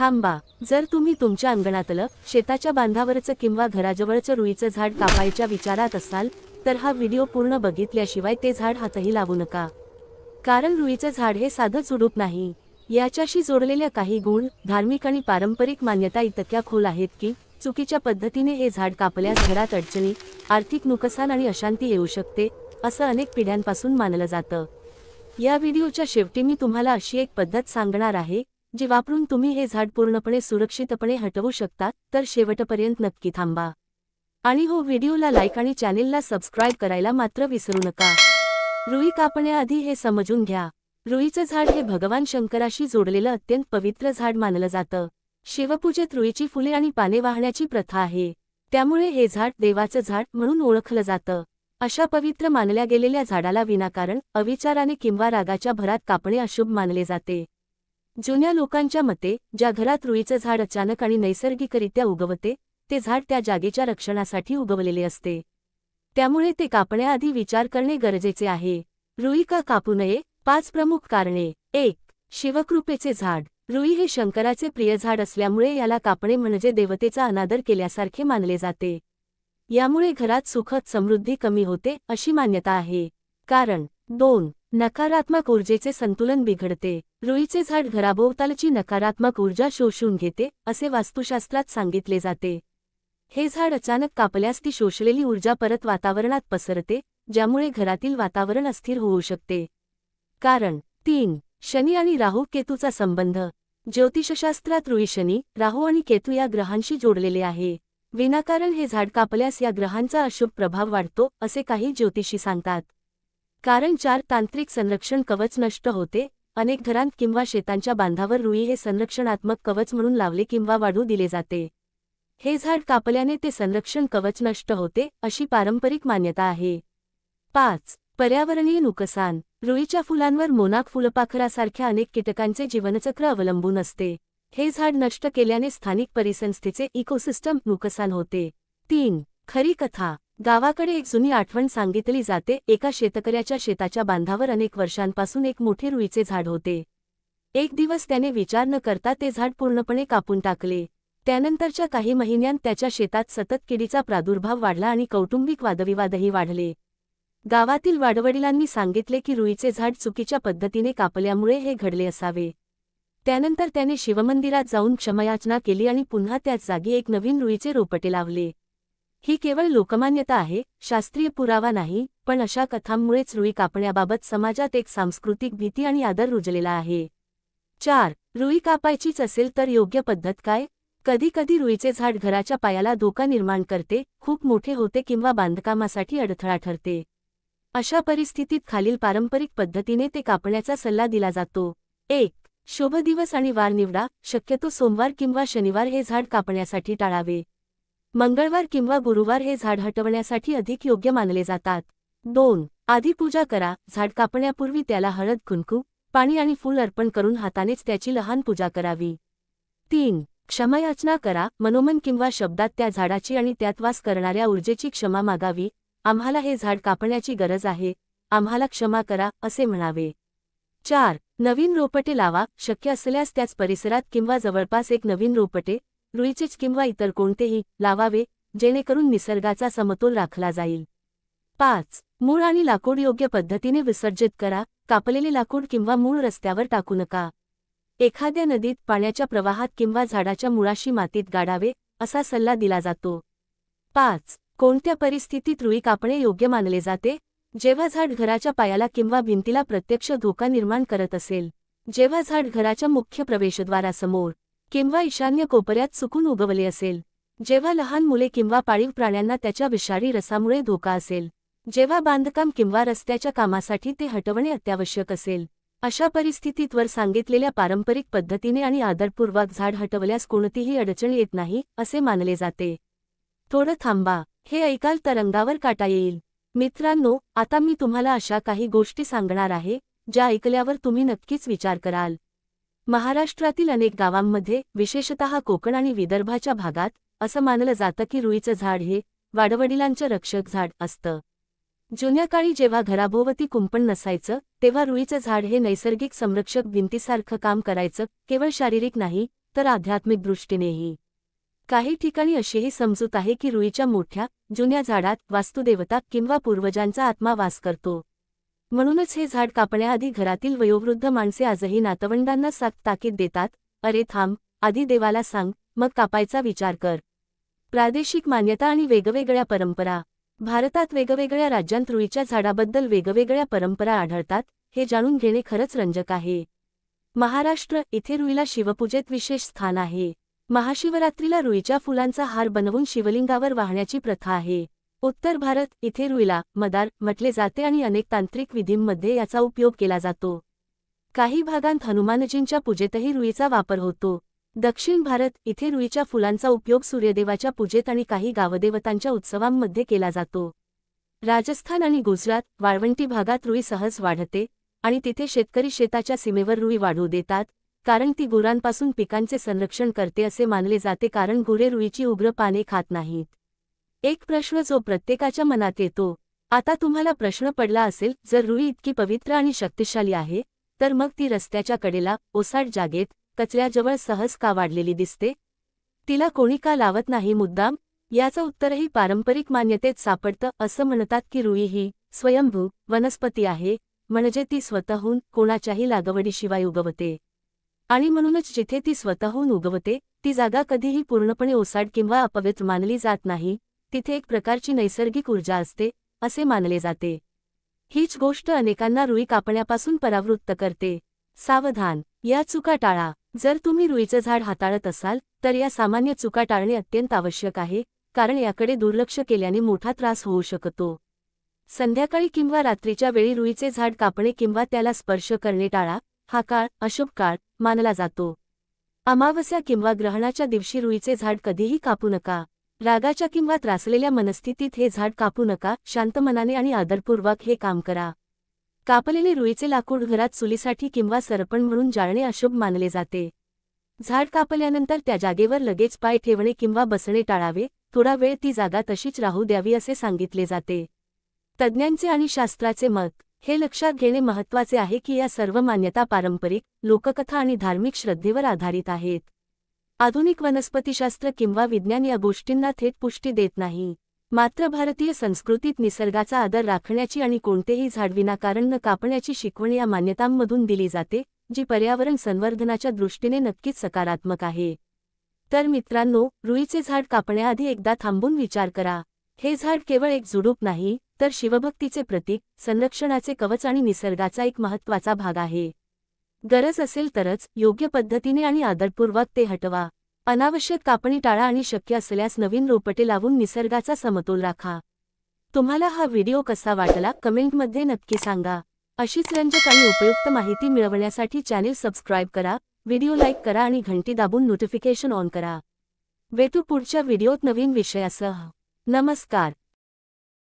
थांबा, जर तुम्ही तुमच्या अंगणातलं, शेताच्या बांधावरचं किंवा घराजवळचं रुईचं झाड कापायच्या विचारात असाल तर हा व्हिडिओ पूर्ण बघितल्याशिवाय ते झाड हातही लावू नका. कारण रुईचं झाड हे साधं झुडूप नाही. याच्याशी जोडलेल्या काही गुण, धार्मिक आणि पारंपरिक मान्यता इतक्या खोल आहेत की चुकीच्या पद्धतीने हे झाड कापल्यास घरात अडचणी, आर्थिक नुकसान आणि अशांती येऊ शकते, असं अनेक पिढ्यांपासून मानलं जातं. या व्हिडिओच्या शेवटी मी तुम्हाला अशी एक पद्धत सांगणार आहे जी वापरून तुम्ही हे झाड पूर्णपणे सुरक्षितपणे हटवू शकता, तर शेवटपर्यंत नक्की थांबा. आणि हो, व्हिडिओला लाईक आणि चॅनेलला सबस्क्राईब करायला मात्र विसरू नका. रुई कापण्याआधी हे समजून घ्या. रुईचं झाड हे भगवान शंकराशी जोडलेलं अत्यंत पवित्र झाड मानलं जातं. शिवपूजेत रुईची फुले आणि पाने वाहण्याची प्रथा आहे. त्यामुळे हे झाड देवाचं झाड म्हणून ओळखलं जातं. अशा पवित्र मानल्या गेलेल्या झाडाला विनाकारण, अविचाराने किंवा रागाच्या भरात कापणे अशुभ मानले जाते. जुन्या लोकांच्या मते, ज्या घरात रुईचं झाड अचानक आणि नैसर्गिकरित्या उगवते, ते झाड त्या जागेच्या रक्षणासाठी उगवलेले असते. त्यामुळे ते कापण्याआधी विचार करणे गरजेचे आहे. रुई का कापू नये? 5 प्रमुख कारणे. 1. शिवकृपेचे झाड. रुई हे शंकराचे प्रिय झाड असल्यामुळे याला कापणे म्हणजे देवतेचा अनादर केल्यासारखे मानले जाते. यामुळे घरात सुख समृद्धी कमी होते, अशी मान्यता आहे. कारण. 2. नकारात्मक ऊर्जेचे संतुलन बिघडते. रुईचे झाड घराभोवतालची नकारात्मक ऊर्जा शोषून घेते, असे वास्तुशास्त्रात सांगितले जाते. हे झाड अचानक कापल्यास ती शोषलेली ऊर्जा परत वातावरणात पसरते, ज्यामुळे घरातील वातावरण अस्थिर होऊ शकते. कारण. 3. शनी आणि राहू केतूचा संबंध. ज्योतिषशास्त्रात रुई शनी, राहू आणि केतू या ग्रहांशी जोडलेले आहे. विनाकारण हे झाड कापल्यास या ग्रहांचा अशुभ प्रभाव वाढतो, असे काही ज्योतिषी सांगतात. कारण. 4. तांत्रिक संरक्षण कवच नष्ट होते. अनेक घरांत किंवा शेतांच्या बांधावर रुई हे संरक्षणात्मक कवच म्हणून लावले किंवा वाढू दिले जाते. हे झाड कापल्याने ते संरक्षण कवच नष्ट होते, अशी पारंपरिक मान्यता आहे. 5. पर्यावरणीय नुकसान. रुईच्या फुलांवर मोनाक फुलपाखरासारख्या अनेक कीटकांचे जीवनचक्र अवलंबून असते. हे झाड नष्ट केल्याने स्थानिक परिसंस्थेचे इकोसिस्टम नुकसान होते. 3. खरी कथा. गावाकडे एक जुनी आठवण सांगितली जाते. एका शेतकऱ्याच्या शेताच्या बांधावर अनेक वर्षांपासून एक मोठे रुईचे झाड होते. एक दिवस त्याने विचार न करता ते झाड पूर्णपणे कापून टाकले. त्यानंतरच्या काही महिन्यांत त्याच्या शेतात सतत किडीचा प्रादुर्भाव वाढला आणि कौटुंबिक वादविवादही वाढले. गावातील वाडवडिलांनी सांगितले की रुईचे झाड चुकीच्या पद्धतीने कापल्यामुळे हे घडले असावे. त्यानंतर त्याने शिवमंदिरात जाऊन क्षमायाचना केली आणि पुन्हा त्याच जागी एक नवीन रुईचे रोपटे लावले. ही केवळ लोकमान्यता आहे, शास्त्रीय पुरावा नाही, पण अशा कथांमुळेच रुई कापण्याबाबत समाजात एक सांस्कृतिक भीती आणि आदर रुजलेला आहे. 4. रुई कापायचीच असेल तर योग्य पद्धत काय? कधी-कधी रुईचे झाड घराच्या पायाला धोका निर्माण करते, खूप मोठे होते किंवा बांधकामासाठी अडथळा ठरते. अशा परिस्थितीत खालील पारंपरिक पद्धतीने ते कापण्याचा सल्ला दिला जातो. 1. शुभ दिवस आणि वार निवडा. शक्यतो सोमवार किंवा शनिवार हे झाड कापण्यासाठी टाळावे. मंगळवार किंवा गुरुवार हे झाड हटवण्यासाठी अधिक योग्य मानले जातात. 2. आधी पूजा करा. झाड कापण्यापूर्वी त्याला हळद, कुंकू, पाणी आणि फूल अर्पण करून हातानेच त्याची लहान पूजा करावी. 3. क्षमायाचना करा. मनोमन किंवा शब्दात त्या झाडाची आणि त्यात वास करणाऱ्या ऊर्जेची क्षमा मागावी. आम्हाला हे झाड कापण्याची गरज आहे, आम्हाला क्षमा करा, असे म्हणावे. 4. नवीन रोपटे लावा. शक्य असल्यास त्याच परिसरात किंवा जवळपास एक नवीन रोपटे, रुईचेच किंवा इतर कोणतेही, लावावे, जेणेकरून निसर्गाचा समतोल राखला जाईल. 5. मूळ आणि लाकूड योग्य पद्धतीने विसर्जित करा. कापलेले लाकूड किंवा मूळ रस्त्यावर टाकू नका. एखाद्या नदीत, पाण्याच्या प्रवाहात किंवा झाडाच्या मुळाशी मातीत गाडावे, असा सल्ला दिला जातो. 5. कोणत्या परिस्थितीत रुई कापणे योग्य मानले जाते? जेव्हा झाड घराच्या पायाला किंवा भिंतीला प्रत्यक्ष धोका निर्माण करत असेल. जेव्हा झाड घराच्या मुख्य प्रवेशद्वारासमोर किंवा ईशान्य कोपऱ्यात चुकून उगवले असेल. जेव्हा लहान मुले किंवा पाळीव प्राण्यांना त्याच्या विषारी रसामुळे धोका असेल. जेव्हा बांधकाम किंवा रस्त्याच्या कामासाठी ते हटवणे अत्यावश्यक असेल. अशा परिस्थितीत वर सांगितलेल्या पारंपरिक पद्धतीने आणि आदरपूर्वक झाड हटवल्यास कोणतीही अडचण येत नाही, असे मानले जाते. थोडं थांबा, हे ऐकाल तर अंगावर काटा येईल. मित्रांनो, आता मी तुम्हाला अशा काही गोष्टी सांगणार आहे, ज्या ऐकल्यावर तुम्ही नक्कीच विचार कराल. महाराष्ट्रातील अनेक गावांमध्ये, विशेषतः कोकण आणि विदर्भाच्या भागात, असं मानलं जातं की रुईचं झाड हे वाडवडिलांचं रक्षक झाड असतं. जुन्या काळी जेव्हा घराभोवती कुंपण नसायचं, तेव्हा रुईचं झाड हे नैसर्गिक संरक्षक भिंतीसारखं काम करायचं. केवळ शारीरिक नाही, तर आध्यात्मिक दृष्टीनेही. काही ठिकाणी अशीही समजूत आहे की रुईच्या मोठ्या जुन्या झाडात वास्तुदेवता किंवा पूर्वजांचा आत्मा वास करतो. म्हणूनच हे झाड कापण्याआधी घरातील वयोवृद्ध माणसे आजही नातवंडांना सक्त ताकीद देतात, अरे थांब, आधी देवाला सांग, मग कापायचा विचार कर. प्रादेशिक मान्यता आणि वेगवेगळ्या परंपरा. भारतात वेगवेगळ्या राज्यांत रुईच्या झाडाबद्दल वेगवेगळ्या परंपरा आढळतात, हे जाणून घेणे खरंच रंजक आहे. महाराष्ट्र, इथे रुईला शिवपूजेत विशेष स्थान आहे. महाशिवरात्रीला रुईच्या फुलांचा हार बनवून शिवलिंगावर वाहण्याची प्रथा आहे. उत्तर भारत, इथे रुईला मदार म्हटले जाते आणि अनेक तांत्रिक विधींमध्ये याचा उपयोग केला जातो. काही भागांत हनुमानजींच्या पूजेतही रुईचा वापर होतो. दक्षिण भारत, इथे रुईच्या फुलांचा उपयोग सूर्यदेवाच्या पूजेत आणि काही गावदेवतांच्या उत्सवांमध्ये केला जातो. राजस्थान आणि गुजरात, वाळवंटी भागात रुई सहज वाढते आणि तिथे शेतकरी शेताच्या सीमेवर रुई वाढू देतात, कारण ती गुरांपासून पिकांचे संरक्षण करते असे मानले जाते, कारण गुरे रुईची उग्र पाने खात नाहीत. एक प्रश्न जो प्रत्येकाच्या मनात येतो. आता तुम्हाला प्रश्न पडला असेल, जर रुई इतकी पवित्र आणि शक्तिशाली आहे, तर मग ती रस्त्याच्या कडेला, ओसाड जागेत, कचऱ्याजवळ सहज का वाढलेली दिसते? तिला कोणी का लावत नाही मुद्दाम? याचं उत्तरही पारंपरिक मान्यतेत सापडतं. असं म्हणतात की रुई ही स्वयंभू वनस्पती आहे, म्हणजे ती स्वतःहून कोणाच्याही लागवडीशिवाय उगवते. आणि म्हणूनच जिथे ती स्वतःहून उगवते, ती जागा कधीही पूर्णपणे ओसाड किंवा अपवित्र मानली जात नाही. तिथे एक प्रकारची नैसर्गिक ऊर्जा असते, असे मानले जाते. हीच गोष्ट अनेकांना रुई कापण्यापासून परावृत्त करते. सावधान, या चुका टाळा. जर तुम्ही रुईचं झाड हाताळत असाल, तर या सामान्य चुका टाळणे अत्यंत आवश्यक आहे, कारण याकडे दुर्लक्ष केल्याने मोठा त्रास होऊ शकतो. संध्याकाळी किंवा रात्रीच्या वेळी रुईचे झाड कापणे किंवा त्याला स्पर्श करणे टाळा. हा काळ अशुभ काळ मानला जातो. अमावस्या किंवा ग्रहणाच्या दिवशी रुईचे झाड कधीही कापू नका. रागाच्या किंवा त्रासलेल्या मनस्थितीत हे झाड कापू नका. शांत मनाने आणि आदरपूर्वक हे काम करा. कापलेले रुईचे लाकूड घरात चुलीसाठी किंवा सरपण म्हणून जाळणे अशुभ मानले जाते. झाड कापल्यानंतर त्या जागेवर लगेच पाय ठेवणे किंवा बसणे टाळावे. थोडा वेळ ती जागा तशीच राहू द्यावी असे सांगितले जाते. तज्ज्ञांचे आणि शास्त्राचे मत. हे लक्षात घेणे महत्त्वाचे आहे की या सर्व मान्यता पारंपरिक, लोककथा आणि धार्मिक श्रद्धेवर आधारित आहेत. आधुनिक वनस्पतीशास्त्र किंवा विज्ञान या गोष्टींना थेट पुष्टी देत नाही. मात्र भारतीय संस्कृतीत निसर्गाचा आदर राखण्याची आणि कोणतेही झाड विनाकारण न कापण्याची शिकवण या मान्यतांमधून दिली जाते, जी पर्यावरण संवर्धनाच्या दृष्टीने नक्कीच सकारात्मक आहे. तर मित्रांनो, रुईचे झाड कापण्याआधी एकदा थांबून विचार करा. हे झाड केवळ एक झुडूप नाही, तर शिवभक्तीचे प्रतीक, संरक्षणाचे कवच आणि निसर्गाचा एक महत्त्वाचा भाग आहे. गरज असेल तरच योग्य पद्धतीने आणि आदरपूर्वक ते हटवा. अनावश्यक कापणी टाळा आणि शक्य असल्यास नवीन रोपटे लावून निसर्गाचा समतोल राखा. तुम्हाला हा व्हिडिओ कसा वाटला कमेंटमध्ये नक्की सांगा. अशीच रंजक आणि उपयुक्त माहिती मिळवण्यासाठी चॅनेल सबस्क्राईब करा, व्हिडिओ लाईक करा आणि घंटी दाबून नोटिफिकेशन ऑन करा. भेटू पुढच्या व्हिडिओत नवीन विषयासह. नमस्कार.